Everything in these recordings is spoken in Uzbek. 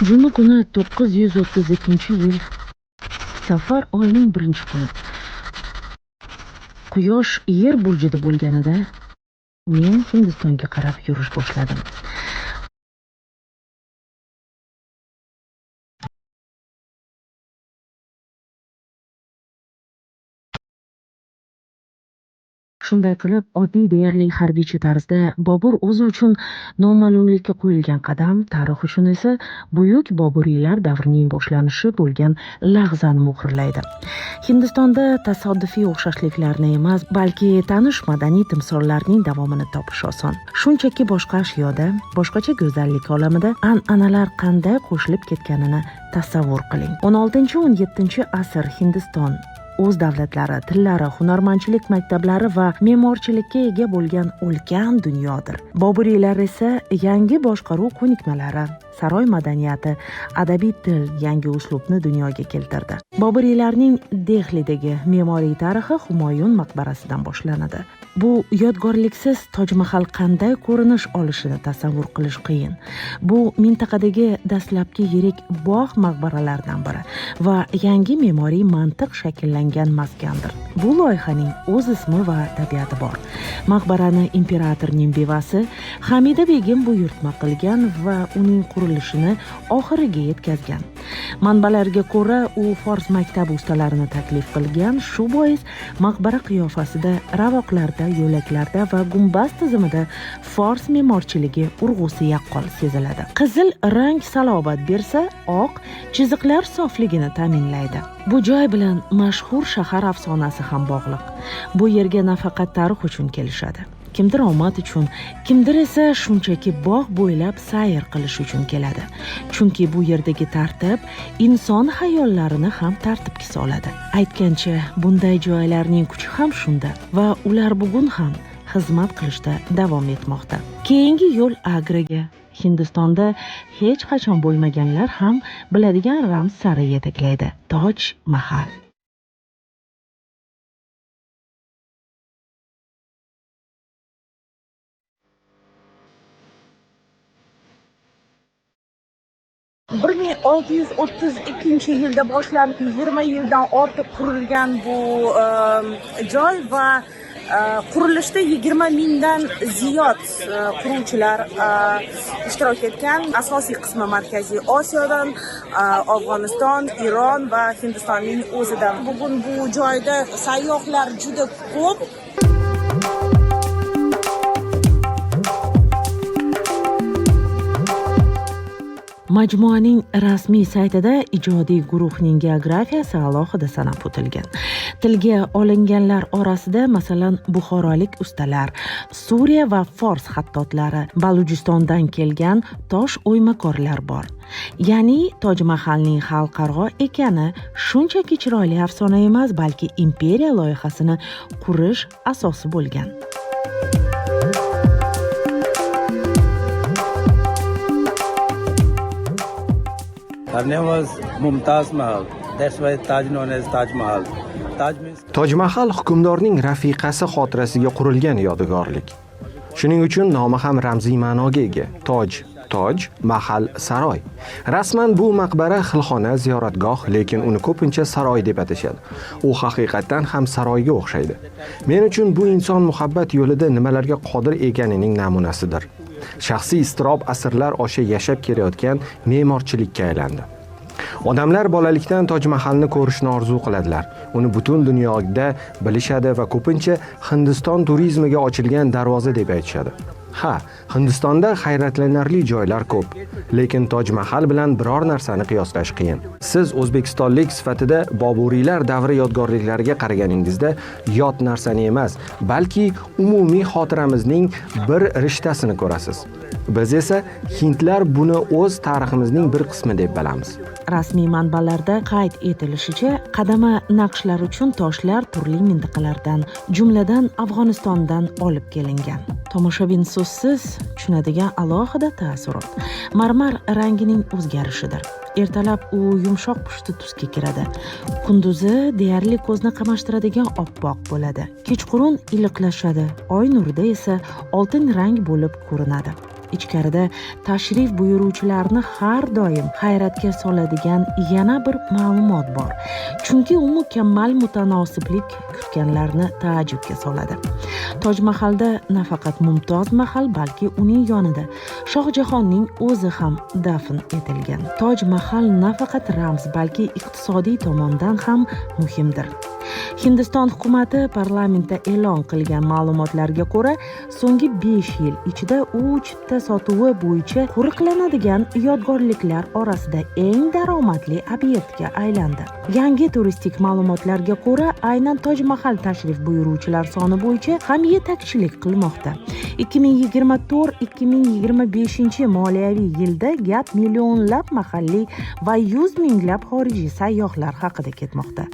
Juma kuni 932-yil Safar oyining 1-kuni. Quyosh yer burjida bo'lganida men Hindistonga qarab yurish boshladim. Shunday qilib, oddiy deyarli harbiycha tarzda Bobur o'zi uchun noma'lumlikka qo'yilgan qadam, tarix uchun esa buyuk Boburiylar davrining boshlanishi bo'lgan lahzani muhrlaydi. Hindistonda tasodifiy o'xshashliklarni emas, balki tanish madaniy timsollarning davomini topish oson. Shunchaki boshqa ashyoda, boshqacha go'zallik olamida an'analar qanday qo'shilib ketganini tasavvur qiling. 16-17 asr Hindiston o'z davlatlari, tillari, hunarmandchilik maktablari va me'morchilikka ega bo'lgan ulkan dunyodir. Boburiylar esa yangi boshqaruv ko'nikmalari, saroy madaniyati, adabiy til, yangi uslubni dunyoga keltirdi. Boburiylarning Dehlidagi me'moriy tarixi Humoyun maqbarasidan boshlanadi. Bu yodgorliksiz Toj Mahal qanday ko'rinish olishini tasavvur qilish qiyin. Bu mintaqadagi dastlabki yirik bog' maqbaralardan biri va yangi me'moriy mantiq shakllangan maskandir. Bu loyihaning o'z ismi va tabiati bor. Maqbarani imperatorning bevasi Hamida begim buyurtma qilgan va uning qurilishini oxiriga yetkazgan. Manbalarga ko'ra, u fors maktabi ustalarini taklif qilgan. Shu bois maqbara qiyofasida, ravoqlarda, yo'laklarda va gumbaz tizimida fors me'morchiligi urg'usi yaqqol seziladi. Qizil rang salobat bersa, oq chiziqlar sofligini ta'minlaydi. Bu joy bilan mashhur shahar afsonasi ham bog'liq. Bu yerga nafaqat tarix uchun kelishadi. Kimdir omad uchun, kimdir esa shunchaki bog' bo'ylab sayr qilish uchun keladi. Chunki bu yerdagi tartib inson hayollarini ham tartibga soladi. Aytgancha, bunday joylarning kuchi ham shunda va ular bugun ham xizmat qilishda davom etmoqda. Keyingi yo'l Agraga. Hindistonda hech qachon bo'lmaganlar ham biladigan ramz sari yetaklaydi. Toj Mahal. Bir 1632-yilda boshlanib 20 yildan ortiq qurilgan bu joy va qurilishda 20 mingdan ziyod quruvchilar ishtirok etgan. Asosiy qismi Markaziy Osiyodan, Afg'oniston, Eron va Hindistonning o'zidan. Bugun bu joyda sayyohlar juda ko'p. Majmuaning rasmiy saytida ijodiy guruhning geografiyasi alohida sanab o'tilgan. Tilga olinganlar orasida masalan buxorolik ustalar, Suriya va Fors xattotlari, Balujistondan kelgan tosh o'ymakorlar bor. Ya'ni Toj Mahalning xalqaro ekani shunchaki chiroyli afsona emas, balki imperiya loyihasini qurish asosi bo'lgan. Her name was Mumtaz Mahal. That's why Taj known as Taj Mahal. Taj means Toj Mahal hukmdorning rafiqasi xotirasiga qurilgan yodgorlik. Shuning uchun nomi ham ramziy ma'noga ega. Toj, Mahal, saroy. Rasman bu maqbara xilxona, ziyoratgoh, lekin uni ko'pincha saroy deb atashadi. U haqiqatan ham saroyga o'xshaydi. Men uchun bu inson muhabbat yo'lida nimalarga qodir ekanining namunasidir. Shaxsiy iztirob asrlar osha yashab kelayotgan me'morchilikka aylandi. Odamlar bolalikdan Toj Mahalni ko'rishni orzu qiladilar. Uni butun dunyoda bilishadi va ko'pincha Hindiston turizmiga ochilgan darvoza deb aytishadi. Ha, Hindistonda hayratlanarli joylar ko'p, lekin Toj Mahal bilan biror narsani qiyoslash qiyin. Siz O'zbekistonlik sifatida Boburiylar davri yodgorliklariga qaraganingizda yot narsani emas, balki umumiy xotiramizning bir rishtasini ko'rasiz. Biz esa hindlar buni o'z tariximizning bir qismi deb bilamiz. Rasmiy manbalarda qayd etilishicha, qadama naqshlar uchun toshlar turli mintaqalardan, jumladan Afg'onistondan olib kelingan. Tomoshabin so'zsiz tushunadigan alohida taassurot marmar rangining o'zgarishidir. Ertalab u yumshoq pushti tusga kiradi. Kunduzi deyarli ko'zni qamashtiradigan oppoq bo'ladi. Kechqurun iliqlashadi. Oy nurida esa oltin rang bo'lib ko'rinadi. Ichkarida tashrif buyuruvchilarni har doim hayratga soladigan yana bir ma'lumot bor. Chunki u mukammal mutanosiblik kutganlarni taajjubga soladi. Toj Mahalda nafaqat Mumtoz Mahal, balki uning yonida Shohjahonning o'zi ham dafn etilgan. Toj Mahal nafaqat ramz, balki iqtisodiy tomondan ham muhimdir. Hindiston hukumati parlamentda e'lon qilgan ma'lumotlarga ko'ra, so'nggi 5 yil ichida u chipta sotuvi bo'yicha qo'riqlanadigan yodgorliklar orasida eng daromadli obyektga aylandi. Yangi turistik ma'lumotlarga ko'ra, aynan Toj Mahal tashrif buyuruvchilar soni bo'yicha ham yetakchilik qilmoqda. 2024-2025 moliyaviy yilda gap millionlab mahalliy va 100 minglab xorijiy sayyohlar haqida ketmoqda.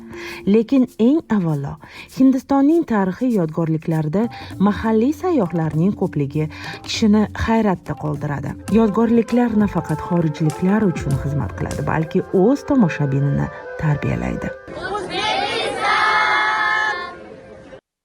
Lekin eng avvalo Hindistonning tarixiy yodgorliklarida mahalliy sayyohlarning ko'pligi kishini hayratda qoldiradi. Yodgorliklar nafaqat xorijliklar uchun xizmat qiladi, balki o'z tomoshabinini tarbiyalaydi.